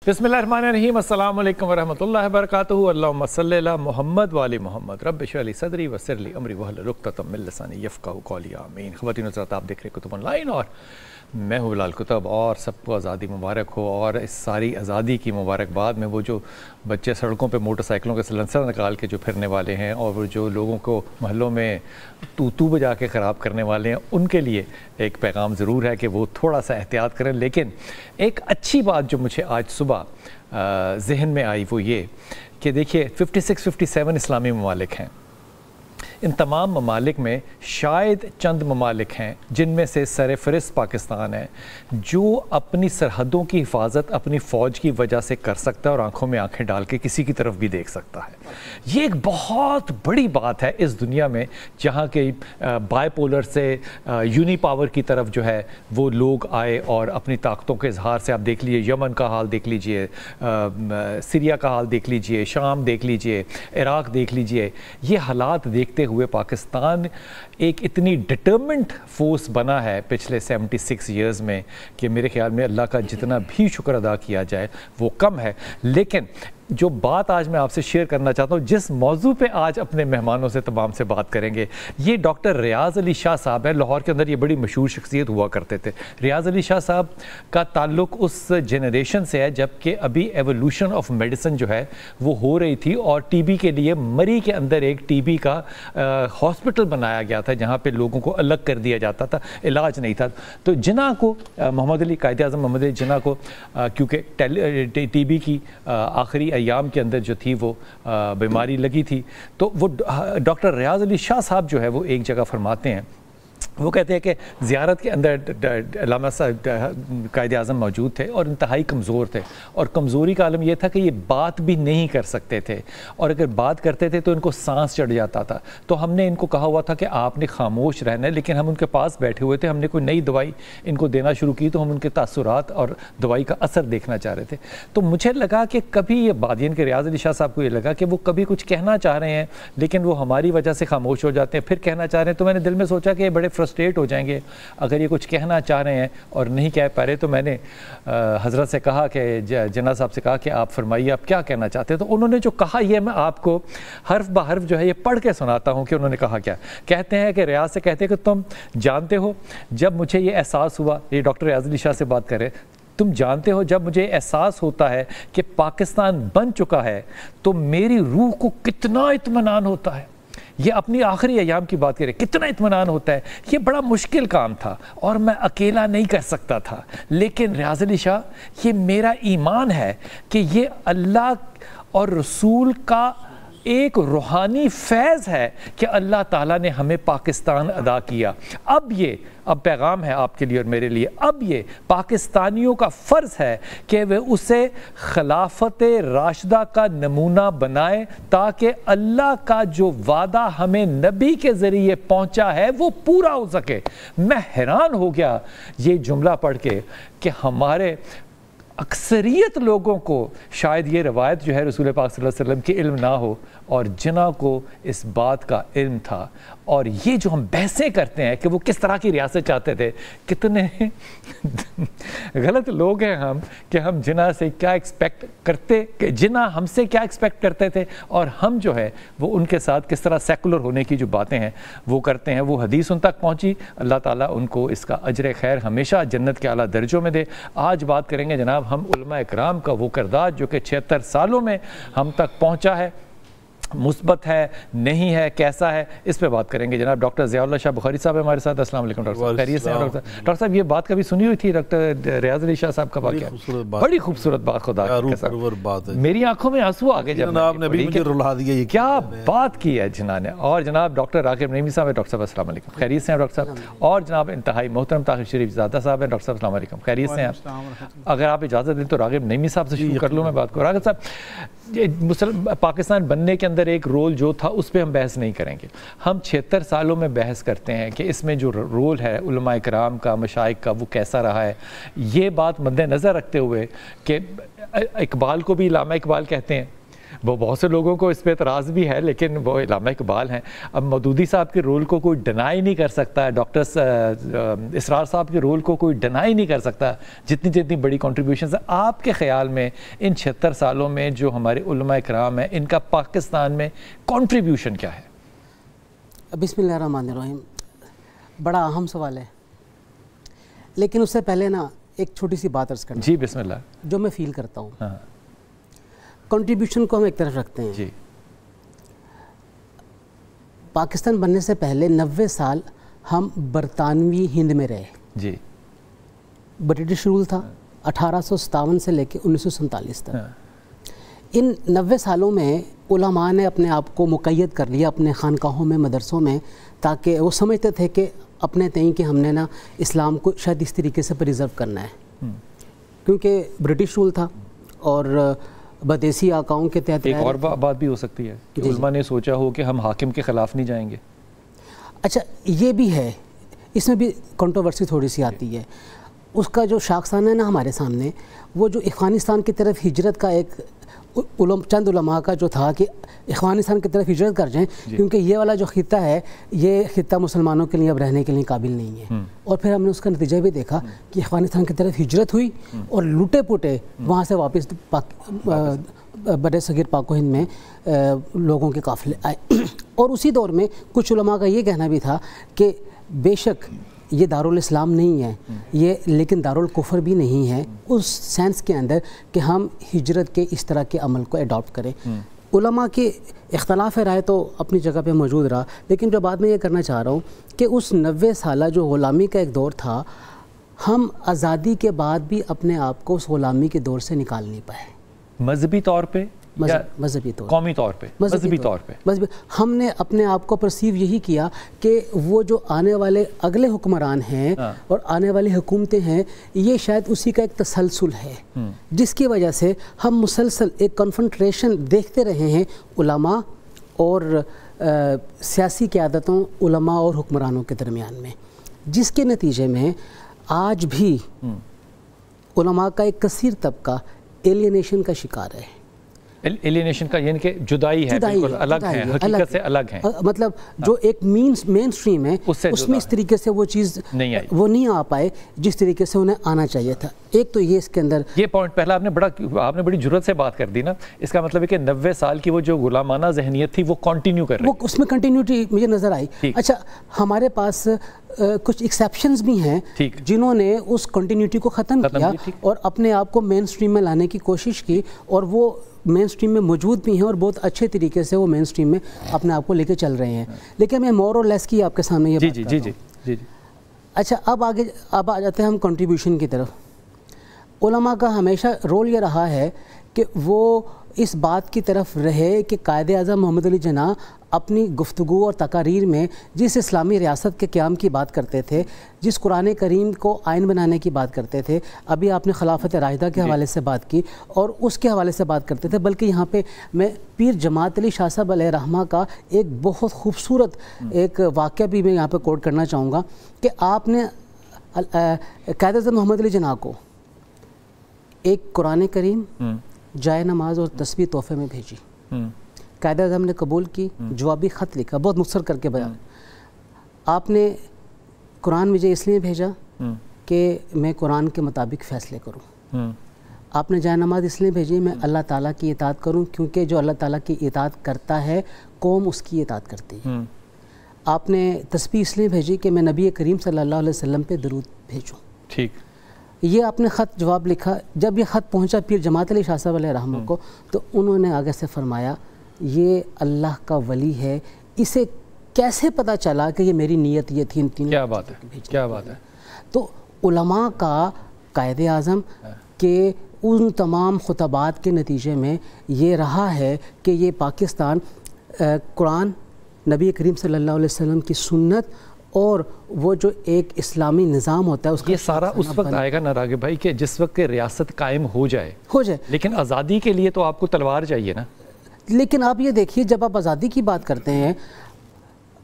बिस्मिल्लाहिर्रहमानिर्रहीम अस्सलामु अलैकुम वरहमतुल्लाहि वबरकातुहू अल्लाहुम्मा सल्लि अला मुहम्मद व आलि मुहम्मद रब्बि इश्रह ली सदरी वयस्सिर ली अमरी वहलुल उक़दतम मिन लिसानी यफ़क़हू क़ौली आमीन। ख़वातीन हज़रात, आप देख रहे कुतुब ऑनलाइन और मैं हूँ बिलाल कुतुब। और सबको आज़ादी मुबारक हो। और इस सारी आज़ादी की मुबारकबाद में वो जो बच्चे सड़कों पे मोटरसाइकिलों के सिलेंसर निकाल के जो फिरने वाले हैं और वो जो लोगों को महलों में तू बजा के ख़राब करने वाले हैं, उनके लिए एक पैगाम ज़रूर है कि वो थोड़ा सा एहतियात करें। लेकिन एक अच्छी बात जो मुझे आज सुबह ज़हन में आई वो ये कि देखिए 56-57 इस्लामी ममालिक हैं। इन तमाम ममालिक में शायद चंद ममालिक हैं जिनमें से सरफ़हरिस्त पाकिस्तान है, जो अपनी सरहदों की हिफाजत अपनी फ़ौज की वजह से कर सकता है और आंखों में आंखें डाल के किसी की तरफ भी देख सकता है। ये एक बहुत बड़ी बात है इस दुनिया में, जहाँ के बाइपोलर से यूनी पावर की तरफ जो है वो लोग आए और अपनी ताकतों के इजहार से, आप देख लीजिए यमन का हाल देख लीजिए, सीरिया का हाल देख लीजिए, शाम देख लीजिए, इराक़ देख लीजिए। ये हालात देखते हुए पाकिस्तान एक इतनी डिटर्मिन्ड फोर्स बना है पिछले 76 ईयर्स में कि मेरे ख्याल में अल्लाह का जितना भी शुक्र अदा किया जाए वो कम है। लेकिन जो बात आज मैं आपसे शेयर करना चाहता हूँ, जिस मौजू पे आज अपने मेहमानों से तमाम से बात करेंगे, ये डॉक्टर रियाज़ अली शाह साहब हैं। लाहौर के अंदर ये बड़ी मशहूर शख्सियत हुआ करते थे। रियाज़ अली शाह साहब का ताल्लुक उस जनरेशन से है जबकि अभी एवोल्यूशन ऑफ मेडिसिन जो है वो हो रही थी और टीबी के लिए मरी के अंदर एक टीबी का हॉस्पिटल बनाया गया था जहाँ पर लोगों को अलग कर दिया जाता था, इलाज नहीं था। तो जिन्ना को मोहम्मद अली, कायदे आज़म मोहम्मद अली जिन्ना को क्योंकि टीबी की आखिरी अयाम के अंदर जो थी वो बीमारी लगी थी, तो वो डॉक्टर रियाज़ अली शाह साहब जो है वो एक जगह फरमाते हैं, वो कहते हैं कि ज़ियारत के अंदर अल्लामा साहब कायदे आज़म मौजूद थे और इंतहाई कमज़ोर थे। और कमज़ोरी का आलम यह था कि ये बात भी नहीं कर सकते थे और अगर बात करते थे तो इनको सांस चढ़ जाता था। तो हमने इनको कहा हुआ था कि आपने खामोश रहना है, लेकिन हम उनके पास बैठे हुए थे, हमने कोई नई दवाई इनको देना शुरू की तो हम उनके तासुरात और दवाई का असर देखना चाह रहे थे। तो मुझे लगा कि कभी ये बात, यानी कि रियाज़ अली शाह साहब को ये लगा कि वो कभी कुछ कहना चाह रहे हैं लेकिन वो हमारी वजह से खामोश हो जाते हैं, फिर कहना चाह रहे हैं। तो मैंने दिल में सोचा कि बड़े फ्रस्ट्रेट हो जाएंगे अगर ये कुछ कहना चाह रहे हैं और नहीं कह पा रहे। तो मैंने हज़रत से कहा कि जना साहब से कहा कि आप फरमाइए आप क्या कहना चाहते हैं। तो उन्होंने जो कहा ये मैं आपको हर्फ ब हर्फ जो है ये पढ़ के सुनाता हूँ कि उन्होंने कहा क्या। कहते हैं कि रियाज से कहते हैं कि तुम जानते हो जब मुझे ये एहसास हुआ, ये डॉक्टर रियाज़ अली शाह से बात करें, तुम जानते हो जब मुझे एहसास होता है कि पाकिस्तान बन चुका है तो मेरी रूह को कितना इत्मीनान होता है। ये अपनी आखिरी अयाम की बात करें, कितना इत्मीनान होता है। ये बड़ा मुश्किल काम था और मैं अकेला नहीं कर सकता था, लेकिन रियाज़ अली शाह ये मेरा ईमान है कि ये अल्लाह और रसूल का एक रूहानी फैज़ है कि अल्लाह ताला ने हमें पाकिस्तान अदा किया। अब पैगाम है आपके लिए और मेरे लिए, अब ये पाकिस्तानियों का फ़र्ज़ है कि वे उसे खिलाफत राशिदा का नमूना बनाए ताकि अल्लाह का जो वादा हमें नबी के ज़रिए पहुँचा है वो पूरा हो सके। मैं हैरान हो गया ये जुमला पढ़ के कि हमारे अक्सरियत लोगों को शायद ये रवायत जो है रसूल पाक सल्लल्लाहु अलैहि वसल्लम की इल्म ना हो और जिन्ना को इस बात का इल्म था। और ये जो हम बहसें करते हैं कि वो किस तरह की रियासत चाहते थे, कितने गलत लोग हैं हम कि हम जिन्ना से क्या एक्सपेक्ट करते, कि जिन्ना हमसे क्या एक्सपेक्ट करते थे और हम जो है वो उनके साथ किस तरह सेकुलर होने की जो बातें हैं वो करते हैं। वो हदीस उन तक पहुँची, अल्लाह ताला उनको इसका अजर खैर हमेशा जन्नत के आला दर्जों में दे। आज बात करेंगे जनाब हम उलमा इकराम का वो किरदार जो कि 76 सालों में हम तक पहुँचा है, मुस्बत है नहीं है, कैसा है, इस पे बात करेंगे। जनाब डॉक्टर ज़ियाउल्लाह शाह बुखारी साहब हमारे साथ। अस्सलाम वालेकुम डॉक्टर साहब, खैरियत से हैं डॉक्टर साहब? ये बात कभी सुनी हुई थी डॉक्टर रियाज़ अली शाह साहब का वाक़या? बड़ी खूबसूरत बात, खुदा के साथ मेरी आंखों में आंसू आ गए जब आपने मुझे रुला दिया। क्या बात की है जिन्ना ने। और जनाब डॉक्टर राग़िब नईमी साहब है। डॉक्टर साहब अस्सलाम वालेकुम, खैरियत से हैं डॉक्टर साहब? और जनाब इंतहाई मोहतरम ताहिर शरीफ ज़ादा साहब हैं। डॉक्टर साहब अस्सलाम वालेकुम, खैरियत से हैं? अगर आप इजाज़त दें तो राग़िब नईमी साहब से शुरू कर लूँ मैं बात को। राग़िब साहब, पाकिस्तान बनने के अंदर एक रोल जो था उस पर हम बहस नहीं करेंगे। हम 76 सालों में बहस करते हैं कि इसमें जो रोल है उलमा इकराम का, मशाइख का, वो कैसा रहा है। ये बात मद्देनज़र रखते हुए कि इकबाल को भी इलामा इकबाल कहते हैं وہ بہت سے لوگوں کو اس پہ اعتراض بھی ہے، لیکن وہ علامہ اقبال ہیں. اب مودودی صاحب کے رول کو کوئی ڈینائی نہیں کر سکتا، ڈاکٹر اسرار صاحب کے رول کو کوئی ڈینائی نہیں کر سکتا، جتنی بڑی کنٹریبیوشنز ہیں. آپ کے خیال میں ان 76 سالوں میں جو ہمارے علماء اکرام ہیں، ان کا پاکستان میں کنٹریبیوشن کیا ہے؟ بسم اللہ الرحمن الرحیم. بڑا اہم سوال ہے، لیکن اس سے پہلے نا ایک چھوٹی سی بات عرض کرنا. جی بسم اللہ. جو میں فیل کرتا ہوں، کنٹریبیوشن کو ہم ایک طرف رکھتے ہیں. جی. پاکستان بننے سے پہلے 90 سال ہم برطانوی ہند میں رہے. جی. برٹش رول تھا 1857 سے لے کے 1947 تک. ان 90 سالوں میں علماء نے اپنے آپ کو مقید کر لیا اپنے خانقاہوں میں، مدرسوں میں، تاکہ وہ سمجھتے تھے کہ اپنے تئیں کہ ہم نے نا اسلام کو شاید اس طریقے سے پریزرو کرنا ہے، کیونکہ برٹش رول تھا اور بدیسی آقاؤں کے تحت. ایک اور بات بھی ہو سکتی ہے کہ علماء نے سوچا ہو کہ ہم حاکم کے خلاف نہیں جائیں گے. اچھا یہ بھی ہے، اس میں بھی کنٹروورسی تھوڑی سی آتی ہے. اس کا جو شاخسانہ ہے نا ہمارے سامنے، وہ جو افغانستان کی طرف ہجرت کا ایک چند علماء کا جو تھا کہ افغانستان کی طرف ہجرت کر جائیں، کیونکہ یہ والا جو خطہ ہے یہ خطہ مسلمانوں کے لیے اب رہنے کے لیے قابل نہیں ہے. اور پھر ہم نے اس کا نتیجہ بھی دیکھا کہ افغانستان کی طرف ہجرت ہوئی اور لوٹے پوٹے وہاں سے واپس بڑے صغیر پاک و ہند میں لوگوں کے قافلے آئے. اور اسی دور میں کچھ علماء کا یہ کہنا بھی تھا کہ بے شک یہ دارالاسلام نہیں ہے یہ، لیکن دارالکفر بھی نہیں ہے اس سینس کے اندر کہ ہم ہجرت کے اس طرح کے عمل کو اڈاپٹ کریں. علماء کے اختلاف رائے تو اپنی جگہ پہ موجود رہا، لیکن جو بات میں یہ کرنا چاہ رہا ہوں کہ اس 90 سالہ جو غلامی کا ایک دور تھا، ہم آزادی کے بعد بھی اپنے آپ کو اس غلامی کے دور سے نکال نہیں پائے. مذہبی طور پہ، مذہبی طور، قومی طور پہ، مذہبی طور پہ ہم نے اپنے آپ کو پرسیو یہی کیا کہ وہ جو آنے والے اگلے حکمران ہیں اور آنے والی حکومتیں ہیں، یہ شاید اسی کا ایک تسلسل ہے، جس کی وجہ سے ہم مسلسل ایک کنفرنٹریشن دیکھتے رہے ہیں علماء اور سیاسی قیادتوں، علماء اور حکمرانوں کے درمیان میں، جس کے نتیجے میں آج بھی علماء کا ایک کثیر طبقہ ایلینیشن کا شکار ہے. ایلینیشن کا یعنی کہ جدائی ہے، بالکل الگ ہے، حقیقت سے الگ ہیں. مطلب جو ایک مین اسٹریم ہے اس میں اس طریقے سے وہ چیز وہ نہیں آ پائے جس طریقے سے انہیں آنا چاہیے تھا. ایک تو یہ اس کے اندر یہ پوائنٹ پہلا آپ نے بڑی جرات سے بات کر دی نا. اس کا مطلب ہے کہ 90 سال کی وہ جو غلامانہ ذہنیت تھی وہ کنٹینیو کر رہی ہے، وہ اس میں کنٹینیوٹی مجھے نظر آئی. اچھا ہمارے پاس کچھ ایکسیپشنز بھی ہیں جنہوں نے اس کنٹینیوٹی کو ختم کیا اور اپنے آپ کو مین اسٹریم میں لانے کی کوشش کی، اور وہ مین سٹریم میں موجود بھی ہیں اور بہت اچھے طریقے سے وہ مین سٹریم میں اپنے آپ کو لے کے چل رہے ہیں. لیکن میں مور اور لیس کی آپ کے سامنے یہ بات کر رہا ہوں. اچھا اب آ جاتے ہیں ہم کنٹریبیوشن کی طرف. علماء کا ہمیشہ رول یہ رہا ہے کہ وہ اس بات کی طرف رہے کہ قائد اعظم محمد علی جناح اپنی گفتگو اور تقاریر میں جس اسلامی ریاست کے قیام کی بات کرتے تھے، جس قرآن کریم کو آئین بنانے کی بات کرتے تھے، ابھی آپ نے خلافت راشدہ کے حوالے سے بات کی اور اس کے حوالے سے بات کرتے تھے، بلکہ یہاں پہ میں پیر جماعت علی شاہ صاحب علیہ رحمہ کا ایک بہت خوبصورت ایک واقعہ بھی میں یہاں پہ کوٹ کرنا چاہوں گا کہ آپ نے قائد اعظم محمد علی جناح کو ایک قرآن کریم، جائے نماز اور تسبیح تحفے میں بھیجی. قائد اعظم نے قبول کی، جوابی خط لکھا، بہت مختصر کر کے بیان. آپ نے قرآن مجھے اس لیے بھیجا کہ میں قرآن کے مطابق فیصلے کروں. آپ نے جائے نماز اس لیے بھیجی میں اللہ تعالیٰ کی اطاعت کروں، کیونکہ جو اللہ تعالیٰ کی اطاعت کرتا ہے قوم اس کی اطاعت کرتی ہے. آپ نے تسبیح اس لیے بھیجی کہ میں نبی کریم صلی اللہ علیہ وسلم پہ درود بھیجوں. ٹھیک. یہ آپ نے خط جواب لکھا. جب یہ خط پہنچا پیر جماعت علی شاہ صاحب علیہ رحمہ کو، تو انہوں نے آگے سے فرمایا یہ اللہ کا ولی ہے، اسے کیسے پتہ چلا کہ یہ میری نیت یہ تھی. کیا بات ہے، کیا بات ہے. تو علماء کا قائد اعظم کے ان تمام خطبات کے نتیجے میں یہ رہا ہے کہ یہ پاکستان قرآن، نبی کریم صلی اللہ علیہ وسلم کی سنت اور وہ جو ایک اسلامی نظام ہوتا ہے اس کا یہ سارا اس وقت آئے گا نا راغب بھائی کہ جس وقت ریاست قائم ہو جائے. لیکن آزادی کے لیے تو آپ کو تلوار چاہیے نا. لیکن آپ یہ دیکھیے جب آپ آزادی کی بات کرتے ہیں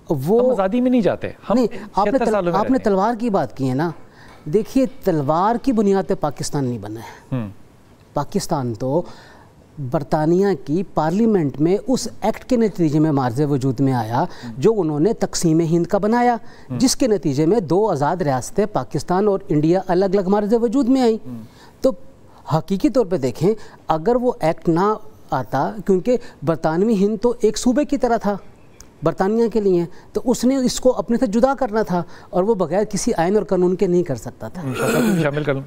وہ ہم آزادی میں نہیں جاتے. آپ نے تلوار کی بات کی ہے نا. دیکھیے تلوار کی بنیاد پہ پاکستان نہیں بنا ہے. پاکستان تو برطانیہ کی پارلیمنٹ میں اس ایکٹ کے نتیجے میں مارز وجود میں آیا جو انہوں نے تقسیم ہند کا بنایا، جس کے نتیجے میں 2 آزاد ریاستیں پاکستان اور انڈیا الگ الگ مارز وجود میں آئیں۔ تو حقیقی طور پہ دیکھیں، اگر وہ ایکٹ نہ آتا، کیونکہ برطانوی ہند تو ایک صوبے کی طرح تھا برطانیہ کے لیے، تو اس نے اس کو اپنے سے جدا کرنا تھا، اور وہ بغیر کسی آئین اور قانون کے نہیں کر سکتا تھا۔ شامل کروں